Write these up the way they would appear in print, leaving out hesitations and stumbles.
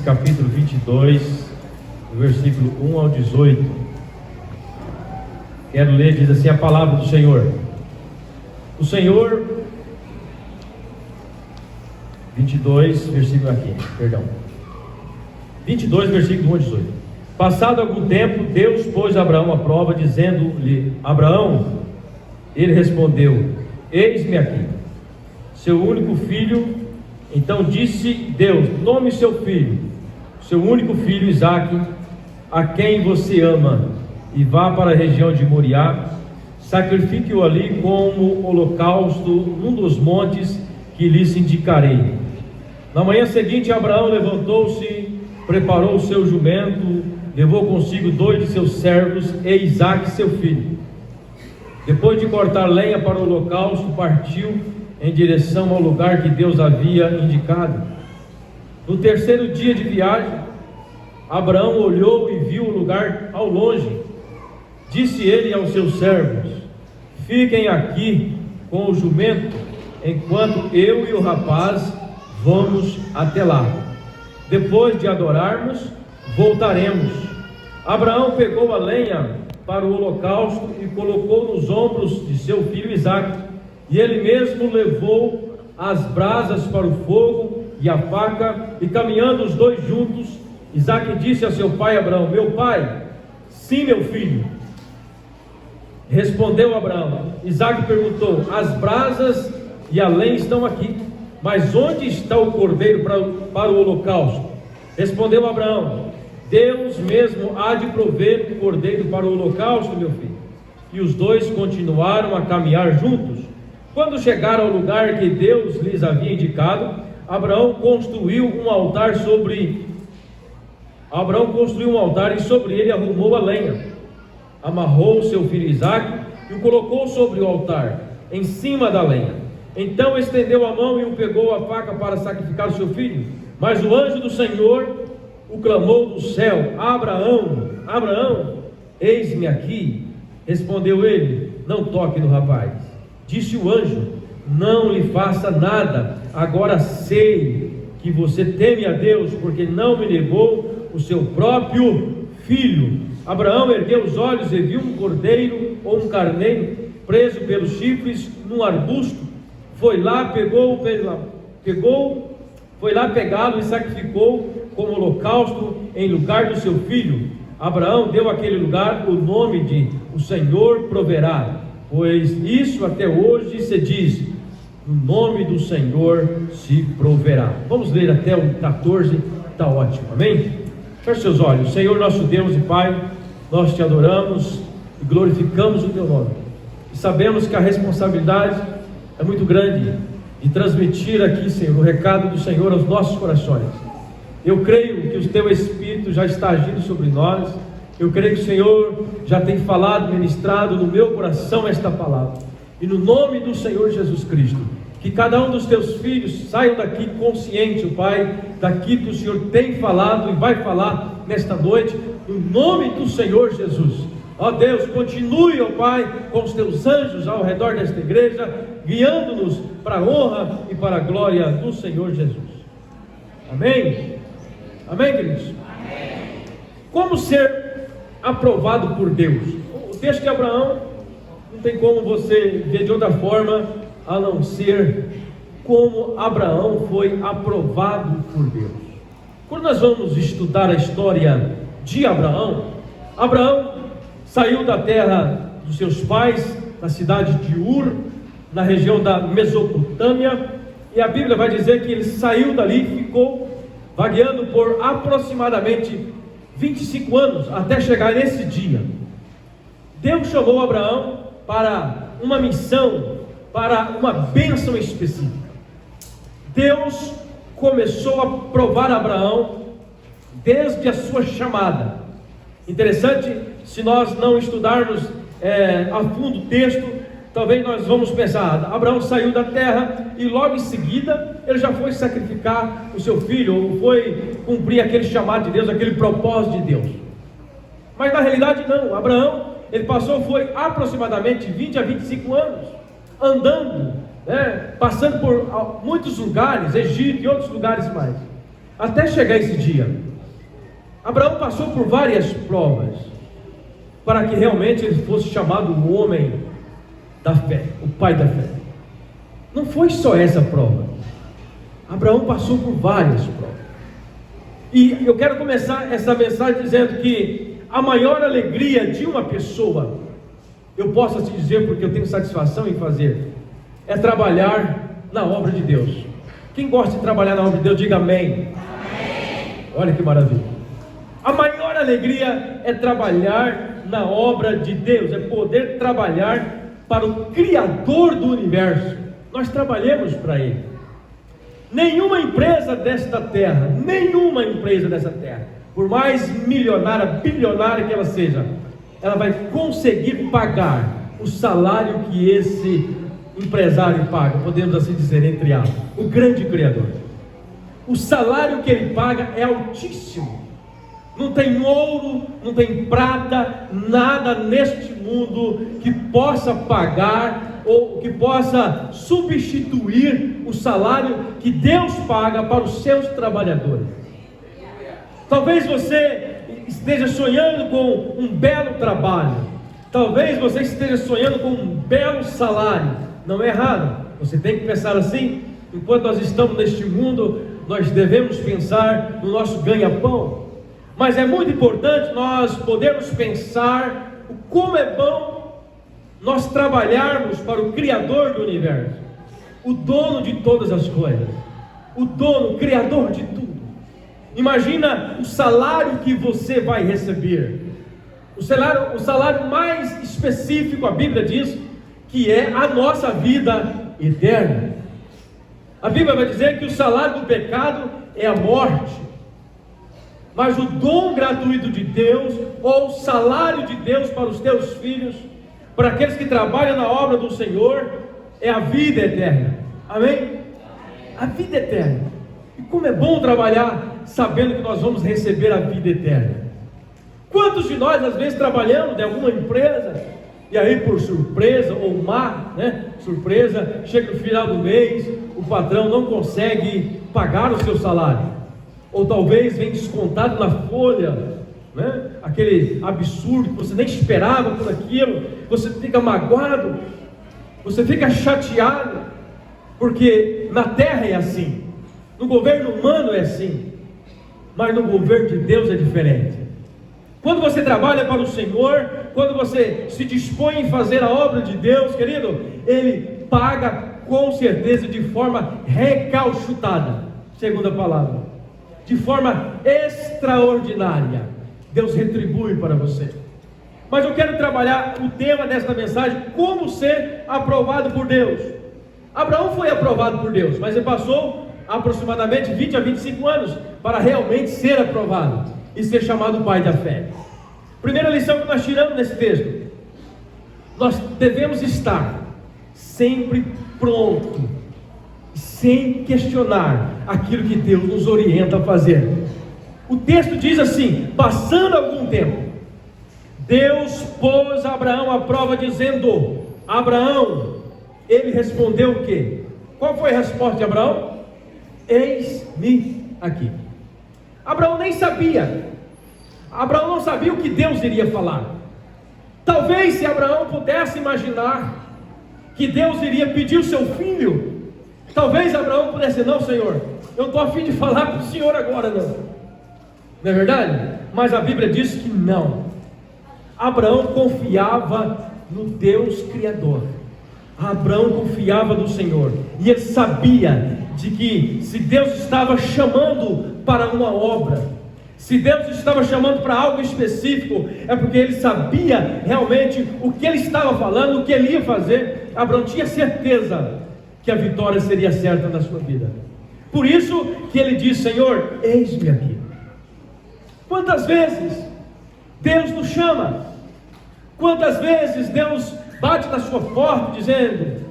Gênesis capítulo 22, versículo 1 ao 18. Quero ler, diz assim a palavra do Senhor. O Senhor, 22, versículo aqui, perdão. 22, versículo 1 ao 18. Passado algum tempo, Deus pôs Abraão à prova, dizendo-lhe: Abraão, ele respondeu: eis-me aqui, seu único filho. Então disse Deus: tome seu filho, seu único filho Isaque, a quem você ama, e vá para a região de Moriá, sacrifique-o ali como holocausto num dos montes que lhes indicarei. Na manhã seguinte, Abraão levantou-se, preparou o seu jumento, levou consigo 2 de seus servos e Isaque seu filho. Depois de cortar lenha para o holocausto, partiu em direção ao lugar que Deus havia indicado. No terceiro dia de viagem, Abraão olhou e viu o lugar ao longe. Disse ele aos seus servos: fiquem aqui com o jumento, enquanto eu e o rapaz vamos até lá. Depois de adorarmos, voltaremos. Abraão pegou a lenha para o holocausto e colocou nos ombros de seu filho Isaque, e ele mesmo levou as brasas para o fogo e a faca, e caminhando os dois juntos, Isaque disse a seu pai Abraão: meu pai? Sim, meu filho. Respondeu Abraão. Isaque perguntou: as brasas e a lenha estão aqui, mas onde está o cordeiro para o holocausto? Respondeu Abraão: Deus mesmo há de prover o cordeiro para o holocausto, meu filho. E os dois continuaram a caminhar juntos. Quando chegaram ao lugar que Deus lhes havia indicado, Abraão construiu um altar e sobre ele arrumou a lenha. Amarrou seu filho Isaque e o colocou sobre o altar, em cima da lenha. Então estendeu a mão e o pegou a faca para sacrificar o seu filho. Mas o anjo do Senhor o clamou do céu: Abraão, Abraão, eis-me aqui. Respondeu ele: não toque no rapaz. Disse o anjo: não lhe faça nada. Agora sei que você teme a Deus, porque não me negou o seu próprio filho. Abraão ergueu os olhos e viu um cordeiro ou um carneiro preso pelos chifres num arbusto. Foi lá pegá-lo e sacrificou como holocausto em lugar do seu filho. Abraão deu àquele lugar o nome de O Senhor Proverá, pois isso até hoje se diz: no nome do Senhor se proverá. Vamos ler até o 14, está ótimo, amém? Feche seus olhos. Senhor nosso Deus e Pai, nós te adoramos e glorificamos o teu nome, e sabemos que a responsabilidade é muito grande de transmitir aqui, Senhor, o recado do Senhor aos nossos corações. Eu creio que o teu Espírito já está agindo sobre nós. Eu creio que o Senhor já tem falado, ministrado no meu coração esta palavra. E no nome do Senhor Jesus Cristo, que cada um dos teus filhos saiam daqui consciente, Pai, daqui que o Senhor tem falado e vai falar nesta noite, no nome do Senhor Jesus. Ó Deus, continue, ó Pai, com os teus anjos ao redor desta igreja, guiando-nos para a honra e para a glória do Senhor Jesus. Amém? Amém, queridos? Amém. Como ser aprovado por Deus? O texto de Abraão não tem como você ver de outra forma a não ser como Abraão foi aprovado por Deus. Quando nós vamos estudar a história de Abraão, Abraão saiu da terra dos seus pais, na cidade de Ur, na região da Mesopotâmia, e a Bíblia vai dizer que ele saiu dali e ficou vagueando por aproximadamente 25 anos, até chegar nesse dia. Deus chamou Abraão para uma missão, para uma bênção específica. Deus começou a provar Abraão desde a sua chamada. Interessante, se nós não estudarmos a fundo o texto, talvez nós vamos pensar: Abraão saiu da terra e logo em seguida ele já foi sacrificar o seu filho, ou foi cumprir aquele chamado de Deus, aquele propósito de Deus. Mas na realidade não. Abraão, ele foi aproximadamente 20 a 25 anos andando, passando por muitos lugares, Egito e outros lugares mais, até chegar esse dia. Abraão passou por várias provas, para que realmente ele fosse chamado o homem da fé, o pai da fé. Não foi só essa prova. Abraão passou por várias provas. E eu quero começar essa mensagem dizendo que a maior alegria de uma pessoa, eu posso te dizer porque eu tenho satisfação em fazer, é trabalhar na obra de Deus. Quem gosta de trabalhar na obra de Deus, diga amém. Olha que maravilha. A maior alegria é trabalhar na obra de Deus, é poder trabalhar para o Criador do universo. Nós trabalhamos para Ele. Nenhuma empresa desta terra, por mais milionária, bilionária que ela seja, ela vai conseguir pagar o salário que esse empresário paga, podemos assim dizer, entre aspas, o grande Criador. O salário que ele paga é altíssimo. Não tem ouro, não tem prata, nada neste mundo que possa pagar ou que possa substituir o salário que Deus paga para os seus trabalhadores. Talvez você esteja sonhando com um belo trabalho, talvez você esteja sonhando com um belo salário. Não é errado, você tem que pensar assim. Enquanto nós estamos neste mundo, nós devemos pensar no nosso ganha-pão. Mas é muito importante nós podermos pensar como é bom nós trabalharmos para o Criador do universo, o dono de todas as coisas, o dono, o Criador de tudo. Imagina o salário que você vai receber. O salário mais específico, a Bíblia diz que é a nossa vida eterna. A Bíblia vai dizer que o salário do pecado é a morte, mas o dom gratuito de Deus, ou o salário de Deus para os teus filhos, para aqueles que trabalham na obra do Senhor, é a vida eterna. Amém? A vida eterna. E como é bom trabalhar sabendo que nós vamos receber a vida eterna. Quantos de nós às vezes trabalhamos em alguma empresa, e aí por surpresa, ou má, surpresa, chega no final do mês, o patrão não consegue pagar o seu salário, ou talvez vem descontado na folha, aquele absurdo que você nem esperava por aquilo, você fica magoado, você fica chateado, porque na terra é assim, no governo humano é assim, mas no governo de Deus é diferente. Quando você trabalha para o Senhor, quando você se dispõe em fazer a obra de Deus, querido, Ele paga com certeza de forma recalchutada, segundo a palavra, de forma extraordinária. Deus retribui para você. Mas eu quero trabalhar o tema desta mensagem, como ser aprovado por Deus. Abraão foi aprovado por Deus, mas ele passou aproximadamente 20 a 25 anos para realmente ser aprovado e ser chamado pai da fé. Primeira lição que nós tiramos nesse texto: nós devemos estar sempre pronto, sem questionar aquilo que Deus nos orienta a fazer. O texto diz assim: passando algum tempo, Deus pôs Abraão à prova, dizendo: Abraão. Ele respondeu o quê? Qual foi a resposta de Abraão? Eis-me aqui. Abraão nem sabia. Abraão não sabia o que Deus iria falar. Talvez se Abraão pudesse imaginar que Deus iria pedir o seu filho, talvez Abraão pudesse dizer: não, Senhor, eu não estou a fim de falar para o Senhor agora, não. Não é verdade? Mas a Bíblia diz que não. Abraão confiava no Deus Criador. Abraão confiava no Senhor, e ele sabia de que se Deus estava chamando para uma obra, se Deus estava chamando para algo específico, é porque ele sabia realmente o que ele estava falando, o que ele ia fazer. Abraão tinha certeza que a vitória seria certa na sua vida. Por isso que ele diz: Senhor, eis-me aqui. Quantas vezes Deus nos chama? Quantas vezes Deus bate na sua porta dizendo: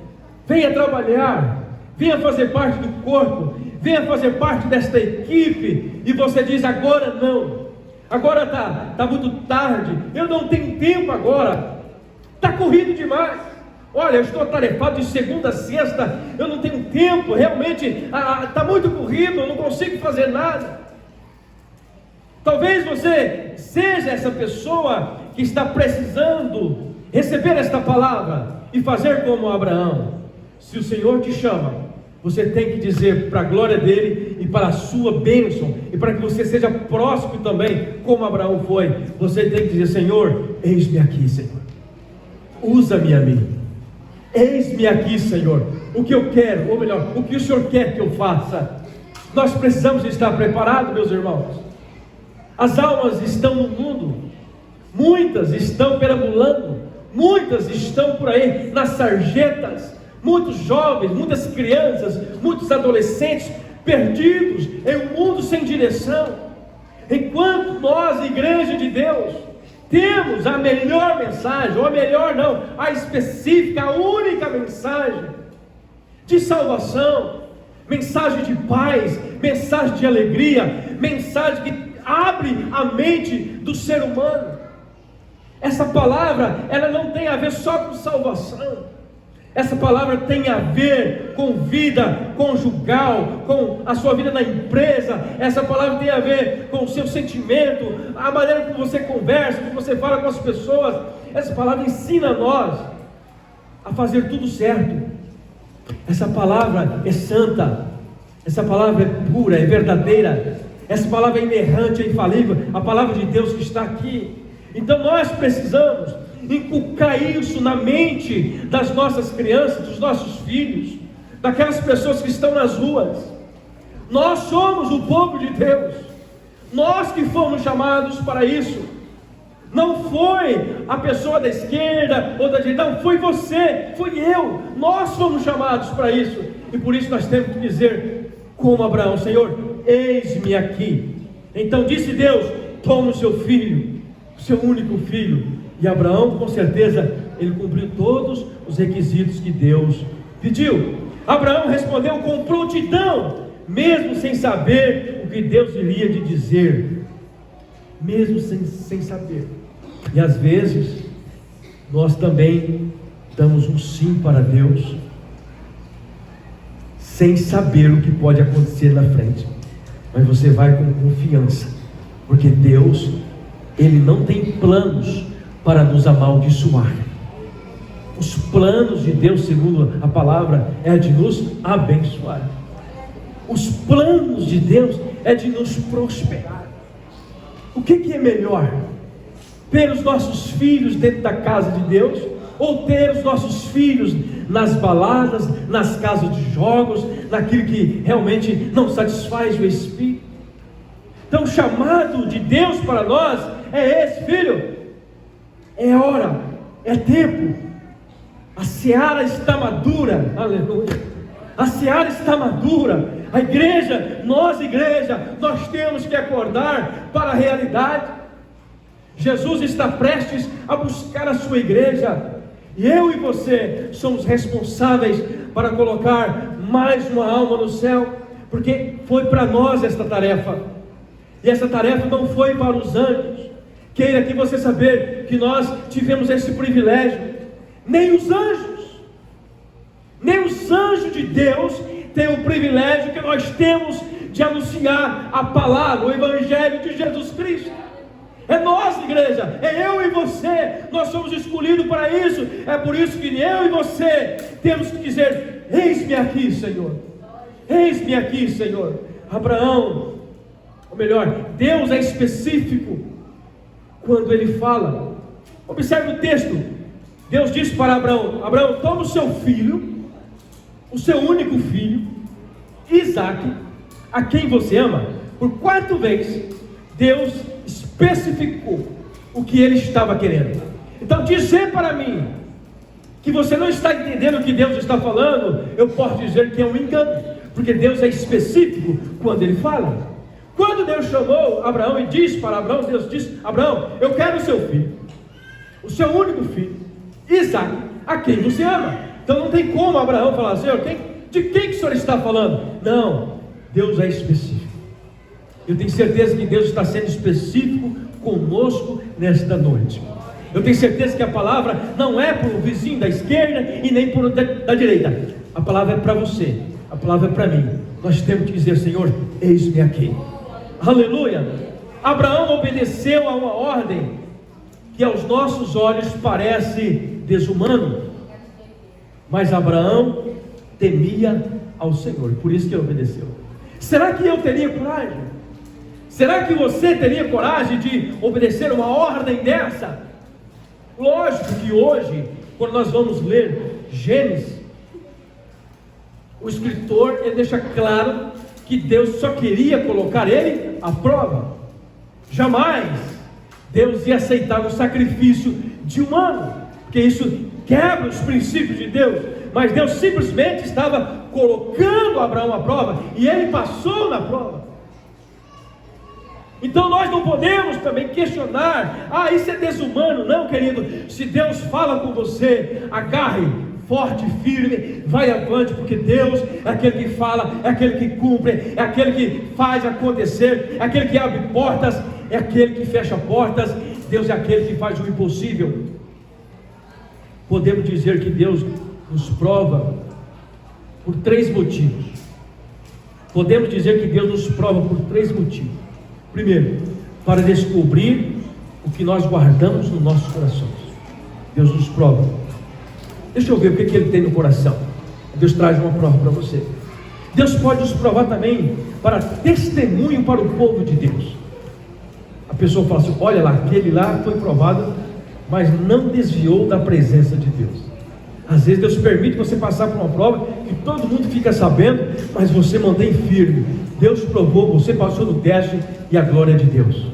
venha trabalhar, venha fazer parte do corpo, venha fazer parte desta equipe, e você diz: agora não, agora está muito tarde, eu não tenho tempo agora, está corrido demais, olha, eu estou atarefado de segunda a sexta, eu não tenho tempo, realmente está muito corrido, eu não consigo fazer nada. Talvez você seja essa pessoa que está precisando receber esta palavra e fazer como Abraão. Se o Senhor te chama, você tem que dizer para a glória dele e para a sua bênção, e para que você seja próspero também, como Abraão foi. Você tem que dizer: Senhor, eis-me aqui, Senhor, usa-me a mim, eis-me aqui, Senhor, o que eu quero, ou melhor, o que o Senhor quer que eu faça. Nós precisamos estar preparados, meus irmãos. As almas estão no mundo, muitas estão perambulando, muitas estão por aí nas sarjetas, muitos jovens, muitas crianças, muitos adolescentes perdidos em um mundo sem direção. Enquanto nós, igreja de Deus, temos a melhor mensagem, ou a melhor não, a específica, a única mensagem de salvação, mensagem de paz, mensagem de alegria, mensagem que abre a mente do ser humano. Essa palavra, ela não tem a ver só com salvação. Essa palavra tem a ver com vida conjugal, com a sua vida na empresa. Essa palavra tem a ver com o seu sentimento, a maneira como você conversa, como você fala com as pessoas. Essa palavra ensina a nós a fazer tudo certo. Essa palavra é santa, essa palavra é pura, é verdadeira, essa palavra é inerrante, é infalível, a palavra de Deus que está aqui. Então nós precisamos inculcar isso na mente das nossas crianças, dos nossos filhos, daquelas pessoas que estão nas ruas. Nós somos o povo de Deus, nós que fomos chamados para isso. Não foi a pessoa da esquerda ou da direita, não, foi você, foi eu. Nós fomos chamados para isso, e por isso nós temos que dizer como Abraão: Senhor, eis-me aqui. Então disse Deus: toma o seu filho, o seu único filho. E Abraão, com certeza, ele cumpriu todos os requisitos que Deus pediu. Abraão respondeu com prontidão, mesmo sem saber o que Deus iria lhe dizer, mesmo sem saber. E às vezes nós também damos um sim para Deus, sem saber o que pode acontecer na frente, mas você vai com confiança, porque Deus, Ele não tem planos para nos amaldiçoar. Os planos de Deus, segundo a palavra, é de nos abençoar. Os planos de Deus é de nos prosperar. O que é melhor? Ter os nossos filhos dentro da casa de Deus, ou ter os nossos filhos nas baladas, nas casas de jogos, naquilo que realmente não satisfaz o espírito? Então o chamado de Deus para nós é esse: filho, é hora, é tempo, a seara está madura, aleluia, a seara está madura. A igreja, nós temos que acordar para a realidade. Jesus está prestes a buscar a sua igreja, e eu e você somos responsáveis para colocar mais uma alma no céu, porque foi para nós esta tarefa, e essa tarefa não foi para os anjos. Queira que você saber que nós tivemos esse privilégio. Nem os anjos de Deus têm o privilégio que nós temos de anunciar a palavra, o evangelho de Jesus Cristo. É nós, igreja, é eu e você, nós somos escolhidos para isso. É por isso que eu e você temos que dizer: eis-me aqui, Senhor, eis-me aqui, Senhor. Abraão, ou melhor, Deus é específico quando Ele fala. Observe o texto. Deus disse para Abraão: Abraão, toma o seu filho, o seu único filho, Isaque, a quem você ama. Por quarta vez, Deus especificou o que Ele estava querendo. Então, dizer para mim que você não está entendendo o que Deus está falando, eu posso dizer que é um engano, porque Deus é específico quando Ele fala. Quando Deus chamou Abraão e disse para Abraão, Deus disse: Abraão, eu quero o seu filho, o seu único filho, Isaque, a quem você ama. Então não tem como Abraão falar: Senhor, de quem que o Senhor está falando? Não, Deus é específico. Eu tenho certeza que Deus está sendo específico conosco nesta noite. Eu tenho certeza que a palavra não é para o vizinho da esquerda e nem para o da direita. A palavra é para você, a palavra é para mim. Nós temos que dizer: Senhor, eis-me aqui. Aleluia. Abraão obedeceu a uma ordem que aos nossos olhos parece desumano, mas Abraão temia ao Senhor, por isso que ele obedeceu. Será que eu teria coragem? Será que você teria coragem de obedecer uma ordem dessa? Lógico que hoje, quando nós vamos ler Gênesis, o escritor ele deixa claro que Deus só queria colocar ele à prova. Jamais Deus ia aceitar o sacrifício de humano, porque isso quebra os princípios de Deus. Mas Deus simplesmente estava colocando Abraão à prova, e ele passou na prova. Então nós não podemos também questionar, isso é desumano. Não, querido, se Deus fala com você, agarre forte, firme, vai avante, porque Deus é aquele que fala, é aquele que cumpre, é aquele que faz acontecer, é aquele que abre portas, é aquele que fecha portas. Deus é aquele que faz o impossível. Podemos dizer que Deus nos prova por 3 motivos. Podemos dizer que Deus nos prova por 3 motivos. Primeiro, para descobrir o que nós guardamos nos nossos corações. Deus nos prova. Deixa eu ver o que ele tem no coração. Deus traz uma prova para você. Deus pode nos provar também para testemunho para o povo de Deus. A pessoa fala assim: olha lá, aquele lá foi provado, mas não desviou da presença de Deus. Às vezes Deus permite você passar por uma prova que todo mundo fica sabendo, mas você mantém firme. Deus provou, você passou no teste, e a glória é de Deus.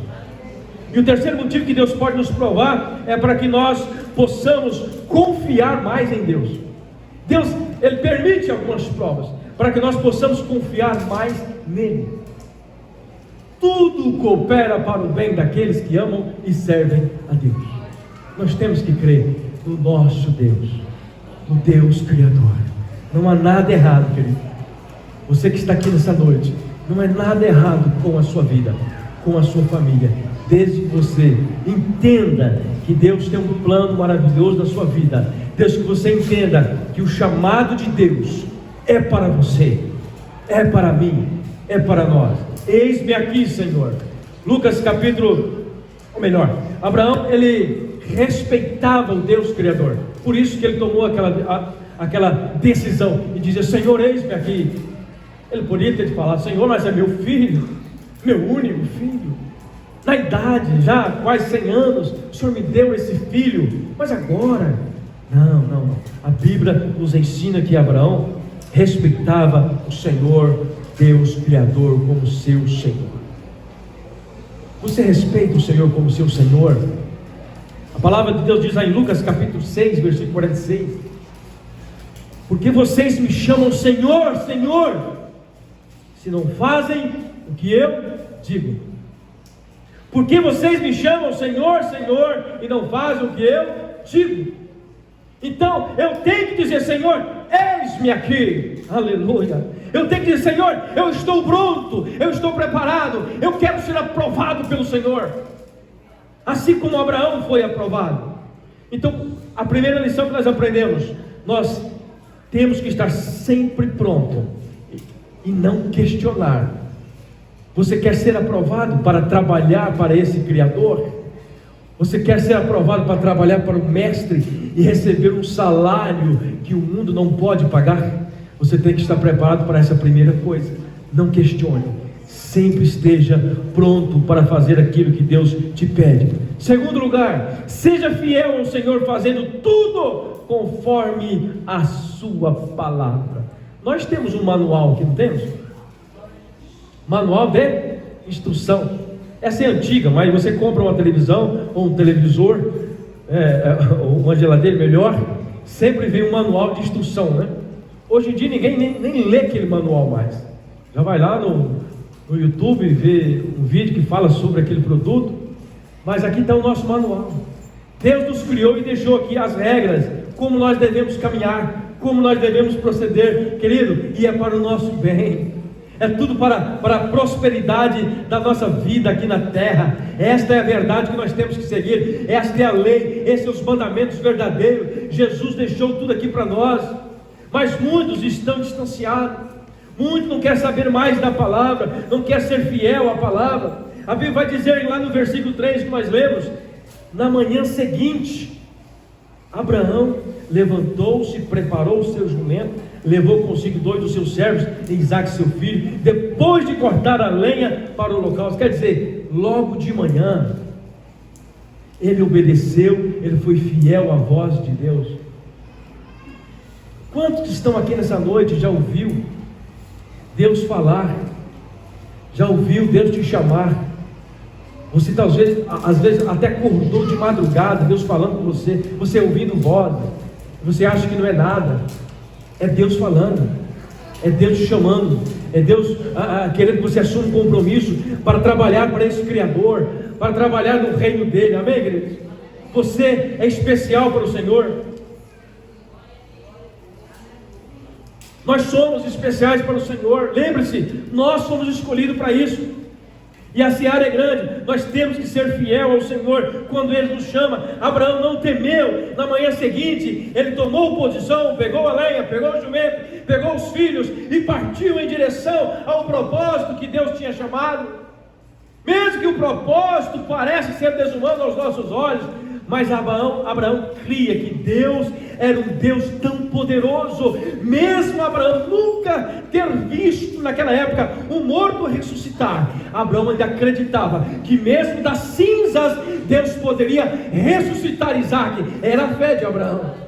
E o terceiro motivo que Deus pode nos provar é para que nós possamos confiar mais em Deus. Deus, Ele permite algumas provas para que nós possamos confiar mais nele. Tudo coopera para o bem daqueles que amam e servem a Deus. Nós temos que crer no nosso Deus, no Deus Criador. Não há nada errado, querido. Você que está aqui nessa noite, não é nada errado com a sua vida, com a sua família, desde que você entenda que Deus tem um plano maravilhoso na sua vida. Desde que você entenda que o chamado de Deus é para você, é para mim, é para nós. Eis-me aqui, Senhor. Lucas capítulo, ou melhor, Abraão, ele respeitava o Deus Criador, por isso que ele tomou aquela decisão e dizia: Senhor, eis-me aqui. Ele podia ter falado: Senhor, mas é meu filho, meu único filho, na idade já quase 100 anos, o Senhor me deu esse filho, mas agora, não, a Bíblia nos ensina que Abraão respeitava o Senhor, Deus Criador, como seu Senhor. Você respeita o Senhor como seu Senhor? A palavra de Deus diz lá em Lucas capítulo 6, versículo 46: porque vocês me chamam Senhor, Senhor, se não fazem o que eu digo. Porque vocês me chamam Senhor, Senhor, e não fazem o que eu digo. Então eu tenho que dizer: Senhor, eis-me aqui, aleluia. Eu tenho que dizer: Senhor, eu estou pronto, eu estou preparado, eu quero ser aprovado pelo Senhor, assim como Abraão foi aprovado. Então, a primeira lição que nós aprendemos: nós temos que estar sempre pronto e não questionar. Você quer ser aprovado para trabalhar para esse Criador? Você quer ser aprovado para trabalhar para o Mestre e receber um salário que o mundo não pode pagar? Você tem que estar preparado para essa primeira coisa. Não questione, sempre esteja pronto para fazer aquilo que Deus te pede. Segundo lugar, seja fiel ao Senhor, fazendo tudo conforme a sua palavra. Nós temos um manual aqui, não temos? Manual de instrução. Essa é antiga, mas você compra uma televisão ou um televisor, ou uma geladeira melhor, sempre vem um manual de instrução, né? Hoje em dia ninguém nem lê aquele manual mais. Já vai lá no YouTube e vê um vídeo que fala sobre aquele produto, mas aqui está o nosso manual. Deus nos criou e deixou aqui as regras, como nós devemos caminhar, como nós devemos proceder, querido, e é para o nosso bem. É tudo para a prosperidade da nossa vida aqui na terra. Esta é a verdade que nós temos que seguir. Esta é a lei, esses são os mandamentos verdadeiros. Jesus deixou tudo aqui para nós. Mas muitos estão distanciados. Muitos não querem saber mais da palavra, não querem ser fiel à palavra. A Bíblia vai dizer lá no versículo 3 que nós lemos: na manhã seguinte, Abraão levantou-se, preparou o seu jumento, levou consigo 2 dos seus servos e Isaque seu filho, depois de cortar a lenha para o holocausto. Quer dizer, logo de manhã, ele obedeceu, ele foi fiel à voz de Deus. Quantos que estão aqui nessa noite já ouviu Deus falar? Já ouviu Deus te chamar? Você talvez, às vezes até acordou de madrugada, Deus falando com você, você ouvindo voz, você acha que não é nada. É Deus falando, é Deus te chamando, é Deus querendo que você assuma um compromisso para trabalhar para esse Criador, para trabalhar no reino dele. Amém, queridos? Você é especial para o Senhor. Nós somos especiais para o Senhor. Lembre-se, nós somos escolhidos para isso. E a seara é grande. Nós temos que ser fiel ao Senhor quando Ele nos chama. Abraão não temeu. Na manhã seguinte, ele tomou posição, pegou a lenha, pegou o jumento, pegou os filhos e partiu em direção ao propósito que Deus tinha chamado. Mesmo que o propósito pareça ser desumano aos nossos olhos, mas Abraão cria que Deus era um Deus tão poderoso, mesmo Abraão nunca ter visto naquela época um morto ressuscitar. Abraão ainda acreditava que mesmo das cinzas Deus poderia ressuscitar Isaque. Era a fé de Abraão.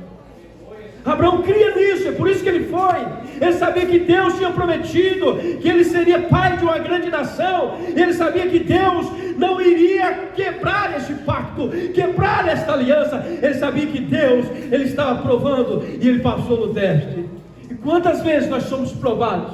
Abraão cria nisso, é por isso que ele foi. Ele sabia que Deus tinha prometido que ele seria pai de uma grande nação. Ele sabia que Deus não iria quebrar este pacto, quebrar esta aliança. Ele sabia que Deus, ele estava provando e ele passou no teste. E quantas vezes nós somos provados,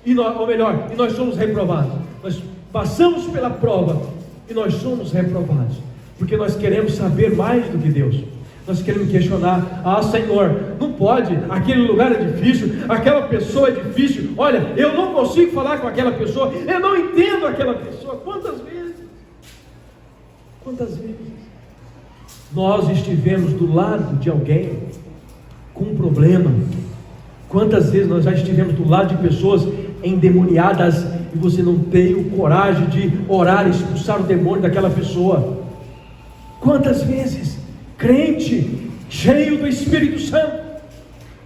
ou nós somos reprovados? Nós passamos pela prova e nós somos reprovados, porque nós queremos saber mais do que Deus. Nós queremos questionar: ah, Senhor, não pode, aquele lugar é difícil, aquela pessoa é difícil, olha, eu não consigo falar com aquela pessoa, eu não entendo aquela pessoa. Quantas vezes nós estivemos do lado de alguém com um problema? Quantas vezes nós já estivemos do lado de pessoas endemoniadas e você não tem coragem de orar e expulsar o demônio daquela pessoa? Quantas vezes, crente, cheio do Espírito Santo,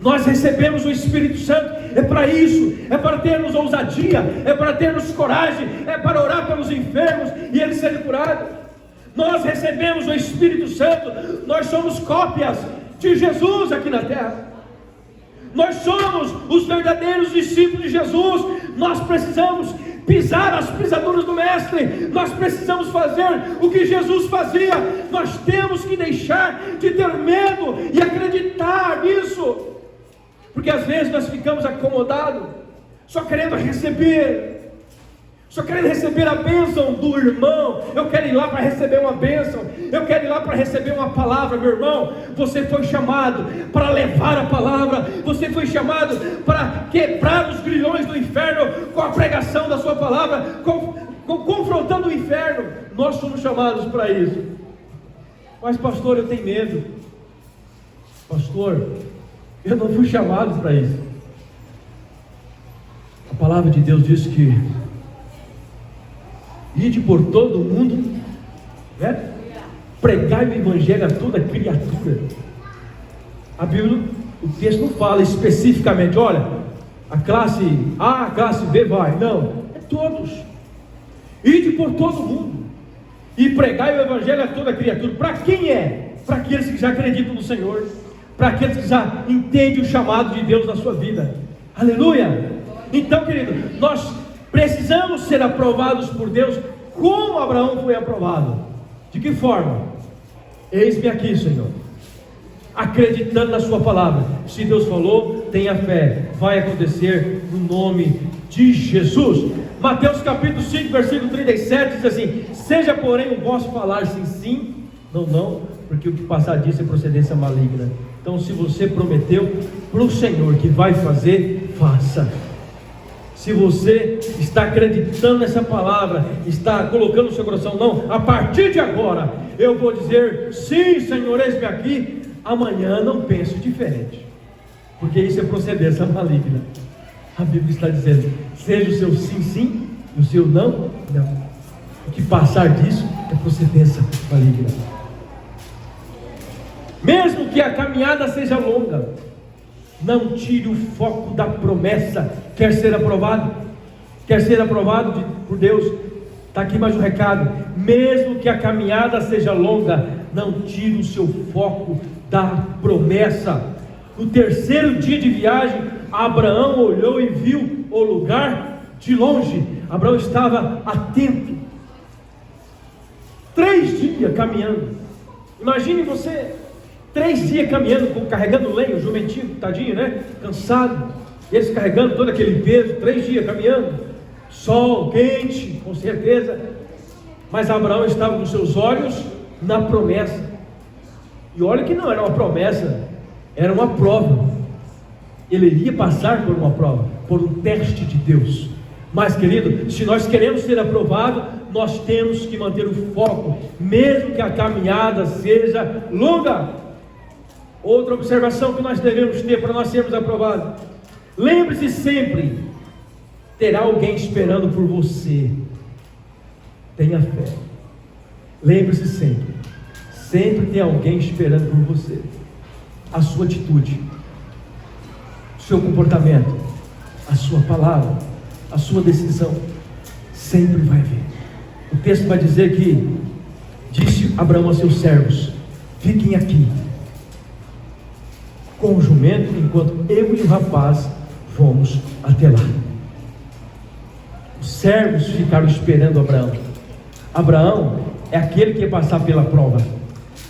nós recebemos o Espírito Santo, é para isso, é para termos ousadia, é para termos coragem, é para orar pelos enfermos e eles serem curados. Nós recebemos o Espírito Santo, nós somos cópias de Jesus aqui na terra. Nós somos os verdadeiros discípulos de Jesus. Nós precisamos pisar as pisaduras do Mestre. Nós precisamos fazer o que Jesus fazia. Nós temos que deixar de ter medo e acreditar nisso, porque às vezes nós ficamos acomodados, só querendo receber a bênção do irmão. Eu quero ir lá para receber uma bênção, eu quero ir lá para receber uma palavra. Meu irmão, você foi chamado para levar a palavra, você foi chamado para quebrar os grilhões do inferno com a pregação da sua palavra, confrontando o inferno. Nós somos chamados para isso. Mas pastor, eu tenho medo. Pastor, eu não fui chamado para isso. A palavra de Deus diz que ide por todo o mundo, né? Pregai o evangelho a toda criatura. A Bíblia, o texto não fala especificamente, olha, a classe A, a classe B vai. Não, é todos. Ide por todo o mundo e pregai o evangelho a toda criatura. Para quem é? Para aqueles que já acreditam no Senhor, para aqueles que já entendem o chamado de Deus na sua vida. Aleluia! Então, querido, nós precisamos ser aprovados por Deus, como Abraão foi aprovado. De que forma? Eis-me aqui, Senhor, acreditando na sua palavra. Se Deus falou, tenha fé, vai acontecer no nome de Jesus. Mateus capítulo 5, versículo 37 diz assim: seja porém o vosso falar sim, sim, não, não, porque o que passar disso é procedência maligna. Então, se você prometeu para o Senhor que vai fazer, faça. Se você está acreditando nessa palavra, está colocando no seu coração: não, a partir de agora eu vou dizer sim, Senhor, eis-me aqui. Amanhã não pense diferente, porque isso é procedência maligna. A Bíblia está dizendo: seja o seu sim, sim, e o seu não, não. que passar disso é procedência maligna. Mesmo que a caminhada seja longa, não tire o foco da promessa. Quer ser aprovado? Quer ser aprovado por Deus? Está aqui mais um recado. Mesmo que a caminhada seja longa, não tire o seu foco da promessa. No terceiro dia de viagem, Abraão olhou e viu o lugar de longe. Abraão estava atento. 3 dias caminhando. Imagine você, 3 dias caminhando, carregando lenha, o jumentinho, tadinho, né? Cansado. Eles carregando todo aquele peso, 3 dias caminhando. Sol quente, com certeza. Mas Abraão estava com seus olhos na promessa. E olha que não era uma promessa, era uma prova. Ele iria passar por uma prova, por um teste de Deus. Mas, querido, se nós queremos ser aprovados, nós temos que manter o foco, mesmo que a caminhada seja longa. Outra observação que nós devemos ter para nós sermos aprovados: lembre-se sempre, terá alguém esperando por você. Tenha fé. Lembre-se sempre, sempre tem alguém esperando por você. A sua atitude, o seu comportamento, a sua palavra, a sua decisão, sempre vai vir. O texto vai dizer que disse Abraão a seus servos: fiquem aqui com o jumento, enquanto eu e o rapaz vamos até lá. Os servos ficaram esperando Abraão. Abraão é aquele que ia passar pela prova.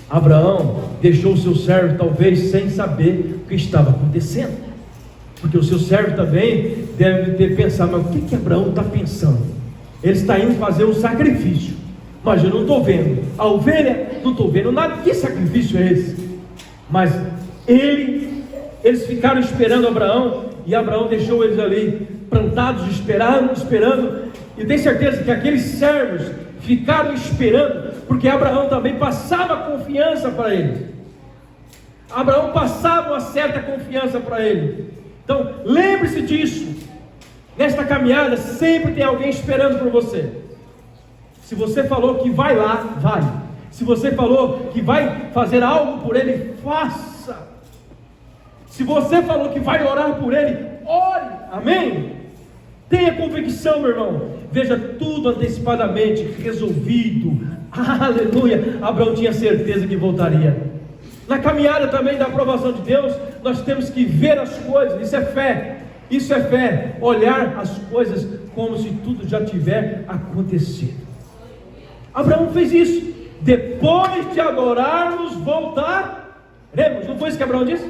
Abraão deixou o seu servo talvez sem saber o que estava acontecendo, porque o seu servo também deve ter pensado: mas o que Abraão está pensando? Ele está indo fazer um sacrifício, mas eu não estou vendo a ovelha, não estou vendo nada. Que sacrifício é esse? Mas eles ficaram esperando Abraão, e Abraão deixou eles ali plantados, esperando, e tem certeza que aqueles servos ficaram esperando, porque Abraão também passava confiança para eles. Abraão passava uma certa confiança para ele. Então lembre-se disso. Nesta caminhada sempre tem alguém esperando por você. Se você falou que vai lá, vai. Se você falou que vai fazer algo por ele, faça. Se você falou que vai orar por ele, ore. Amém? Tenha convicção, meu irmão. Veja tudo antecipadamente resolvido. Aleluia. Abraão tinha certeza que voltaria. Na caminhada também da aprovação de Deus, nós temos que ver as coisas. Isso é fé. Isso é fé. Olhar as coisas como se tudo já tiver acontecido. Abraão fez isso. Depois de adorarmos, voltaremos. Não foi isso que Abraão disse?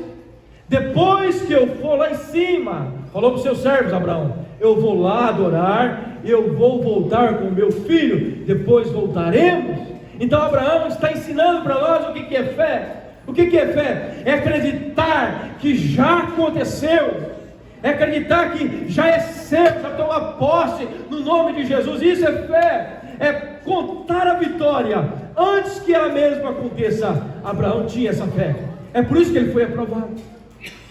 Depois que eu for lá em cima, falou para os seus servos, Abraão: eu vou lá adorar, eu vou voltar com o meu filho, depois voltaremos. Então Abraão está ensinando para nós o que é fé. O que é fé? É acreditar que já aconteceu, é acreditar que já é seu, já toma posse no nome de Jesus. Isso é fé, é contar a vitória antes que ela mesma aconteça. Abraão tinha essa fé, é por isso que ele foi aprovado.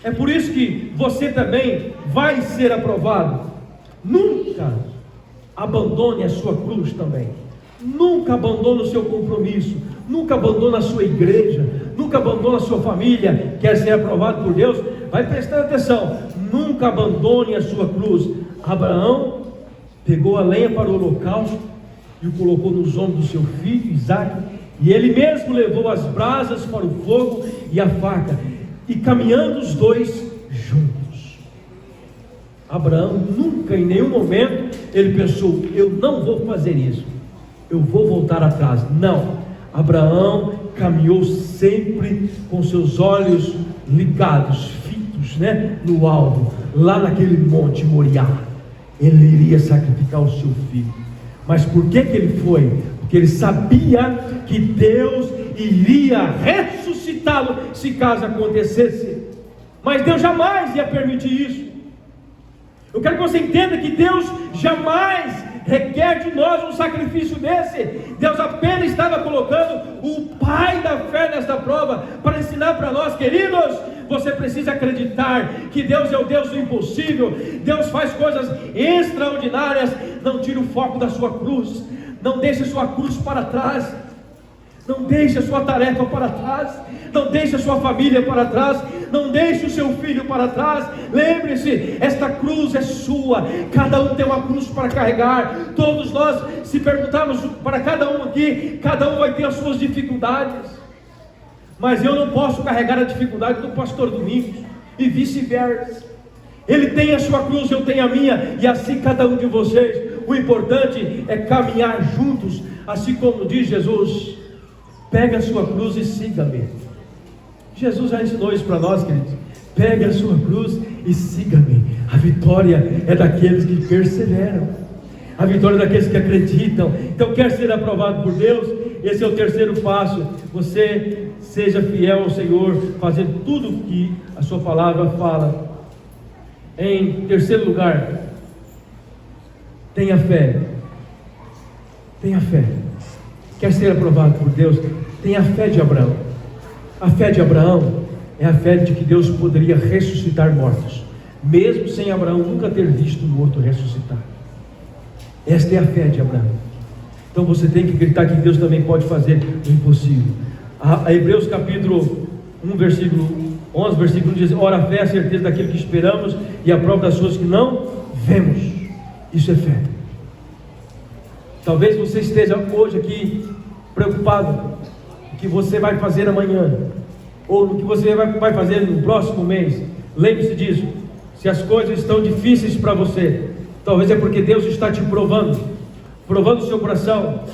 É por isso que você também vai ser aprovado. Nunca abandone a sua cruz também. Nunca abandone o seu compromisso. Nunca abandone a sua igreja. Nunca abandone a sua família. Quer ser aprovado por Deus? Vai prestando atenção. Nunca abandone a sua cruz. Abraão pegou a lenha para o holocausto e o colocou nos ombros do seu filho Isaque, e ele mesmo levou as brasas para o fogo e a faca, e caminhando os dois juntos. Abraão nunca, em nenhum momento, ele pensou: eu não vou fazer isso, eu vou voltar atrás. Não, Abraão caminhou sempre com seus olhos ligados, fitos, no alvo, lá naquele monte Moriá. Ele iria sacrificar o seu filho. Mas por que ele foi? Porque ele sabia que Deus iria ressuscitá-lo se caso acontecesse. Mas Deus jamais ia permitir isso. Eu quero que você entenda que Deus jamais requer de nós um sacrifício desse. Deus apenas estava colocando o pai da fé nesta prova para ensinar para nós: queridos, você precisa acreditar que Deus é o Deus do impossível. Deus faz coisas extraordinárias. Não tire o foco da sua cruz, Não deixe a sua cruz para trás. Não deixe a sua tarefa para trás. Não deixe a sua família para trás. Não deixe o seu filho para trás. Lembre-se, esta cruz é sua. Cada um tem uma cruz para carregar. Todos nós, se perguntarmos para cada um aqui, cada um vai ter as suas dificuldades. Mas eu não posso carregar a dificuldade do pastor Domingos, e vice-versa. Ele tem a sua cruz, eu tenho a minha, e assim cada um de vocês. O importante é caminhar juntos, assim como diz Jesus: pega a sua cruz e siga-me. Jesus já ensinou isso para nós, queridos. Pegue a sua cruz e siga-me. A vitória é daqueles que perseveram. A vitória é daqueles que acreditam. Então, quer ser aprovado por Deus? Esse é o terceiro passo. Você seja fiel ao Senhor, fazendo tudo o que a sua palavra fala. Em terceiro lugar, tenha fé. Tenha fé. Quer ser aprovado por Deus? Tenha a fé de Abraão. A fé de Abraão é a fé de que Deus poderia ressuscitar mortos, mesmo sem Abraão nunca ter visto um morto ressuscitar. Esta é a fé de Abraão. Então você tem que acreditar que Deus também pode fazer o impossível. A Hebreus capítulo 1, versículo 11, versículo 1 diz: ora, a fé é a certeza daquilo que esperamos e a prova das coisas que não vemos. Isso é fé. Talvez você esteja hoje aqui preocupado com o que você vai fazer amanhã, ou no que você vai fazer no próximo mês. Lembre-se disso. Se as coisas estão difíceis para você, talvez é porque Deus está te provando o seu coração.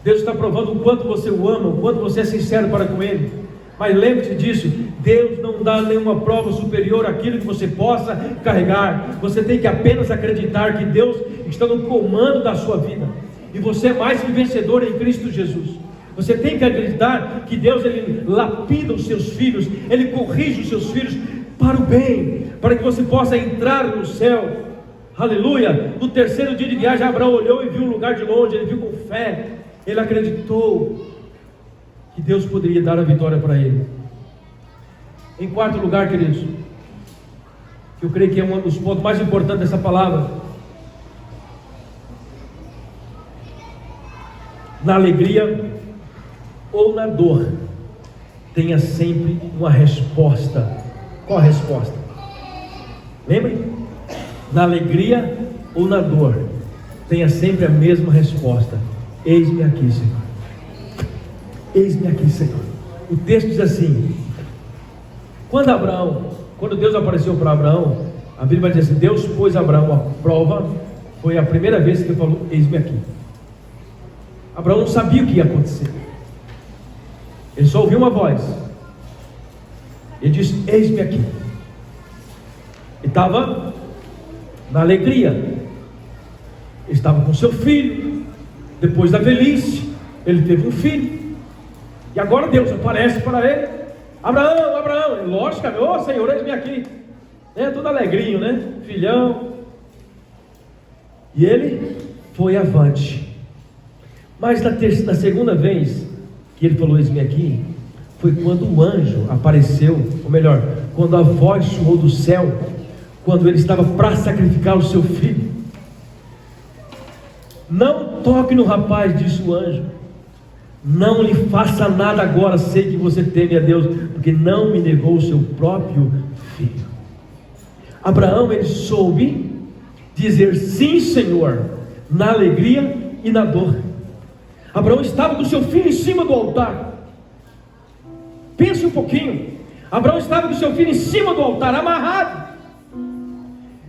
Deus está provando o quanto você o ama, o quanto você é sincero para com Ele. Mas lembre-se disso: Deus não dá nenhuma prova superior àquilo que você possa carregar. Você tem que apenas acreditar que Deus está no comando da sua vida, e você é mais que vencedor em Cristo Jesus. Você tem que acreditar que Deus, Ele lapida os seus filhos, Ele corrige os seus filhos para o bem, para que você possa entrar no céu. Aleluia. No terceiro dia de viagem, Abraão olhou e viu um lugar de longe. Ele viu com fé. Ele acreditou que Deus poderia dar a vitória para ele. Em quarto lugar, queridos, que eu creio que é um dos pontos mais importantes dessa palavra: na alegria ou na dor, tenha sempre uma resposta. Qual a resposta? Lembrem? Na alegria ou na dor, tenha sempre a mesma resposta: eis-me aqui, Senhor. Eis-me aqui, Senhor. O texto diz assim: quando Deus apareceu para Abraão, a Bíblia vai dizer assim: Deus pôs Abraão à prova. Foi a primeira vez que ele falou: eis-me aqui. Abraão não sabia o que ia acontecer. Ele só ouviu uma voz. Ele disse: eis-me aqui. Ele estava na alegria. Ele estava com seu filho. Depois da velhice, ele teve um filho. E agora Deus aparece para ele: Abraão, Abraão. Lógico, ô Senhor, eis-me aqui. Tudo alegrinho, né? Filhão. E ele foi avante. Mas na segunda vez que ele falou: eis-me aqui, foi quando o anjo apareceu, ou melhor, quando a voz soou do céu, quando ele estava para sacrificar o seu filho. Não toque no rapaz, disse o anjo. Não lhe faça nada agora, sei que você teme a Deus, porque não me negou o seu próprio filho. Abraão, ele soube dizer sim, Senhor, na alegria e na dor. Abraão estava com seu filho em cima do altar. Pense um pouquinho. Abraão estava com seu filho em cima do altar, amarrado.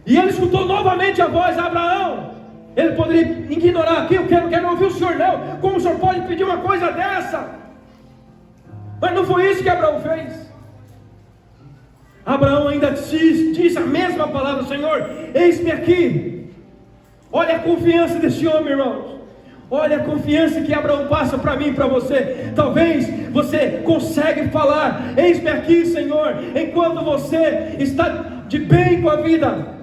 E ele escutou novamente a voz: Abraão. Ele poderia ignorar aqui: eu quero ouvir o senhor, não. Como o senhor pode pedir uma coisa dessa? Mas não foi isso que Abraão fez. Abraão ainda disse a mesma palavra: Senhor, eis-me aqui. Olha a confiança desse homem, irmãos. Olha a confiança que Abraão passa para mim e para você. Talvez você consegue falar: eis-me aqui, Senhor, enquanto você está de bem com a vida.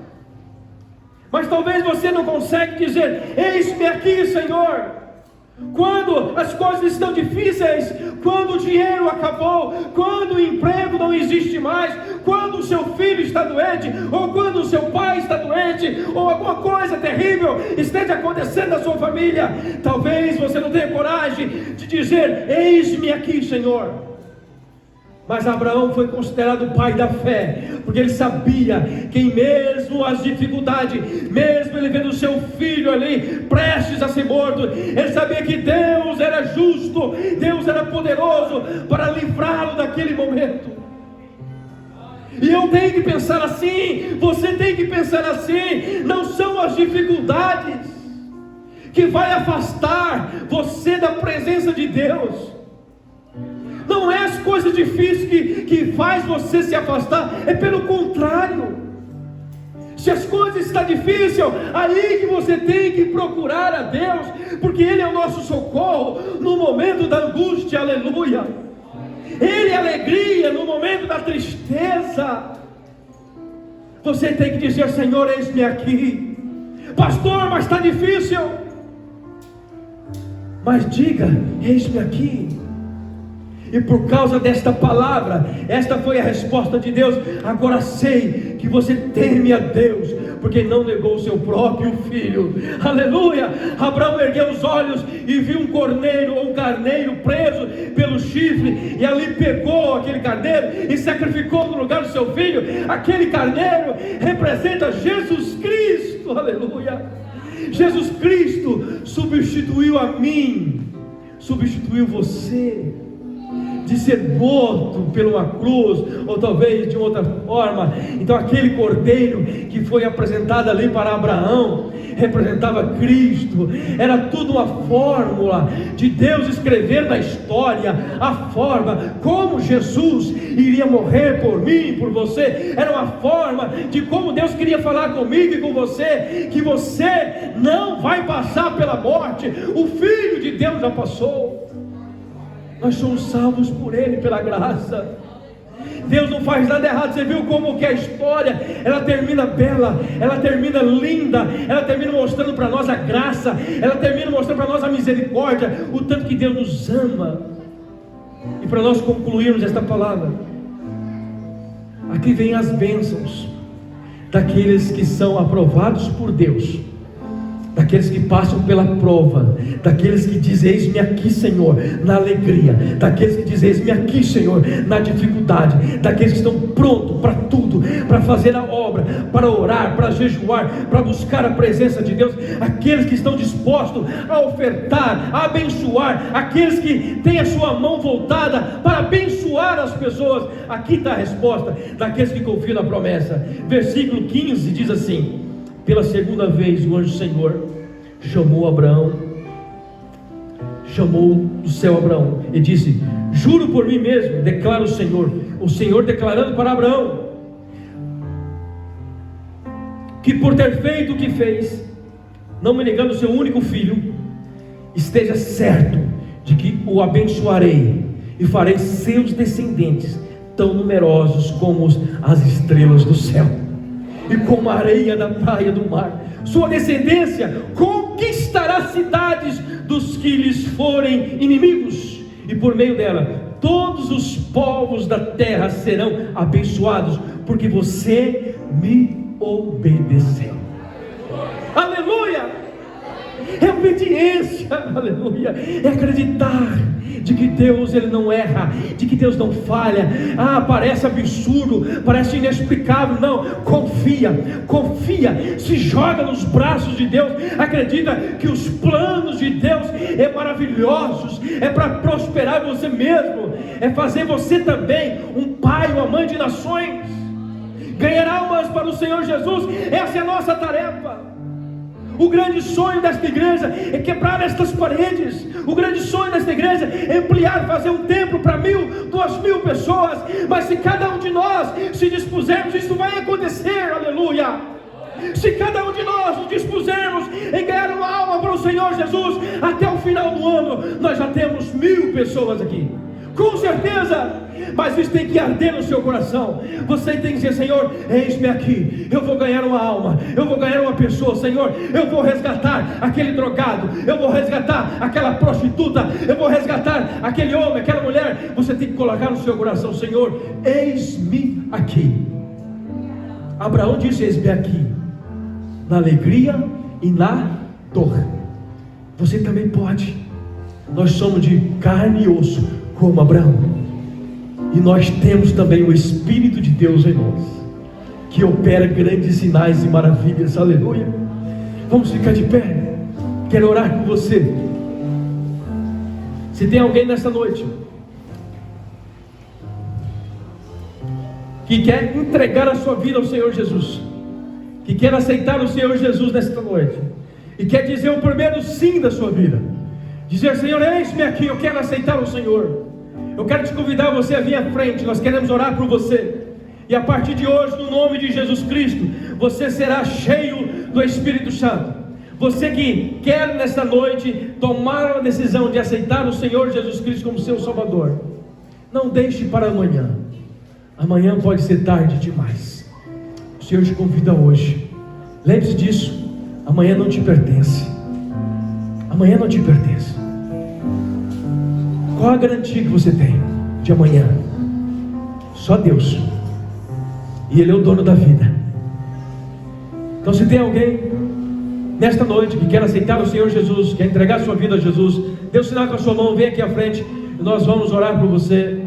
Mas talvez você não consegue dizer: eis-me aqui, Senhor, quando as coisas estão difíceis, quando o dinheiro acabou, quando o emprego não existe mais, quando o seu filho está doente, ou quando o seu pai está doente, ou alguma coisa terrível esteja acontecendo na sua família, talvez você não tenha coragem de dizer: eis-me aqui, Senhor. Mas Abraão foi considerado o pai da fé, porque ele sabia que mesmo as dificuldades, mesmo ele vendo o seu filho ali prestes a ser morto, ele sabia que Deus era justo, Deus era poderoso para livrá-lo daquele momento. E eu tenho que pensar assim, você tem que pensar assim. Não são as dificuldades que vai afastar você da presença de Deus. Não é as coisas difíceis que faz você se afastar, é pelo contrário. Se as coisas estão difíceis, aí que você tem que procurar a Deus, porque Ele é o nosso socorro no momento da angústia, aleluia. Ele é alegria no momento da tristeza. Você tem que dizer: Senhor, eis-me aqui. Pastor, mas está difícil. Mas diga: eis-me aqui. E por causa desta palavra, esta foi a resposta de Deus. Agora sei que você teme a Deus, porque não negou o seu próprio filho. Aleluia. Abraão ergueu os olhos e viu um corneiro ou um carneiro preso pelo chifre, e ali pegou aquele carneiro e sacrificou no lugar do seu filho. Aquele carneiro representa Jesus Cristo. Aleluia. Jesus Cristo substituiu a mim, substituiu você, de ser morto por uma cruz, ou talvez de outra forma. Então aquele cordeiro que foi apresentado ali para Abraão, representava Cristo. Era tudo uma fórmula de Deus escrever na história a forma como Jesus iria morrer por mim e por você. Era uma forma de como Deus queria falar comigo e com você, que você não vai passar pela morte. O Filho de Deus já passou. Nós somos salvos por Ele, pela graça. Deus não faz nada errado. Você viu como que a história, ela termina bela, ela termina linda, ela termina mostrando para nós a graça, ela termina mostrando para nós a misericórdia, o tanto que Deus nos ama. E para nós concluirmos esta palavra, aqui vem as bênçãos daqueles que são aprovados por Deus, daqueles que passam pela prova, daqueles que dizem: eis-me aqui, Senhor, na alegria, daqueles que dizem: eis-me aqui, Senhor, na dificuldade, daqueles que estão prontos para tudo, para fazer a obra, para orar, para jejuar, para buscar a presença de Deus, aqueles que estão dispostos a ofertar, a abençoar, aqueles que têm a sua mão voltada para abençoar as pessoas. Aqui está a resposta daqueles que confiam na promessa. Versículo 15 diz assim: pela segunda vez o anjo do Senhor chamou Abraão, chamou do céu Abraão e disse: juro por mim mesmo, declara o Senhor declarando para Abraão, que por ter feito o que fez, não me negando o seu único filho, esteja certo de que o abençoarei e farei seus descendentes tão numerosos como as estrelas do céu e como a areia da praia do mar. Sua descendência conquistará cidades dos que lhes forem inimigos, e por meio dela todos os povos da terra serão abençoados, porque você me obedeceu. Aleluia! É obediência, aleluia, é acreditar de que Deus, Ele não erra, de que Deus não falha. Parece absurdo, parece inexplicável. Não, confia, se joga nos braços de Deus, acredita que os planos de Deus é maravilhosos, é para prosperar você mesmo, é fazer você também um pai, uma mãe de nações, ganhar almas para o Senhor Jesus. Essa é a nossa tarefa. O grande sonho desta igreja é quebrar estas paredes. O grande sonho desta igreja é ampliar, fazer um templo para 1.000, 2.000 pessoas. Mas se cada um de nós se dispusermos, isso vai acontecer, aleluia. Se cada um de nós nos dispusermos em ganhar uma alma para o Senhor Jesus, até o final do ano nós já temos 1.000 pessoas aqui. Com certeza. Mas isso tem que arder no seu coração. Você tem que dizer: Senhor, eis-me aqui, eu vou ganhar uma alma, eu vou ganhar uma pessoa. Senhor, eu vou resgatar aquele drogado, eu vou resgatar aquela prostituta, eu vou resgatar aquele homem, aquela mulher. Você tem que colocar no seu coração: Senhor, eis-me aqui. Abraão disse: eis-me aqui, na alegria e na dor. Você também pode. Nós somos de carne e osso, como Abraão. E nós temos também o Espírito de Deus em nós, que opera grandes sinais e maravilhas. Aleluia. Vamos ficar de pé. Quero orar com você. Se tem alguém nessa noite que quer entregar a sua vida ao Senhor Jesus, que quer aceitar o Senhor Jesus nesta noite, e quer dizer o primeiro sim da sua vida, dizer: Senhor, eis-me aqui, eu quero aceitar o Senhor. Eu quero te convidar você a vir à frente. Nós queremos orar por você. E a partir de hoje, no nome de Jesus Cristo, você será cheio do Espírito Santo. Você que quer nesta noite tomar a decisão de aceitar o Senhor Jesus Cristo como seu Salvador, não deixe para amanhã. Amanhã pode ser tarde demais. O Senhor te convida hoje. Lembre-se disso. Amanhã não te pertence. Amanhã não te pertence. Qual a garantia que você tem de amanhã? Só Deus. E Ele é o dono da vida. Então, se tem alguém nesta noite que quer aceitar o Senhor Jesus, quer entregar sua vida a Jesus, dê um sinal com a sua mão, vem aqui à frente e nós vamos orar por você.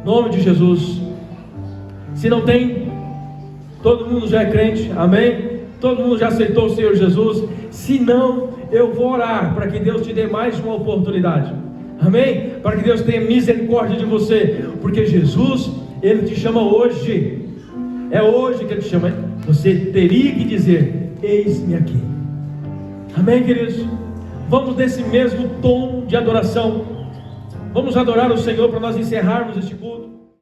Em nome de Jesus. Se não tem, todo mundo já é crente, amém? Todo mundo já aceitou o Senhor Jesus. Se não, eu vou orar para que Deus te dê mais uma oportunidade. Amém? Para que Deus tenha misericórdia de você, porque Jesus, Ele te chama hoje. É hoje que Ele te chama. Você teria que dizer: eis-me aqui. Amém, queridos? Vamos nesse mesmo tom de adoração. Vamos adorar o Senhor para nós encerrarmos este culto.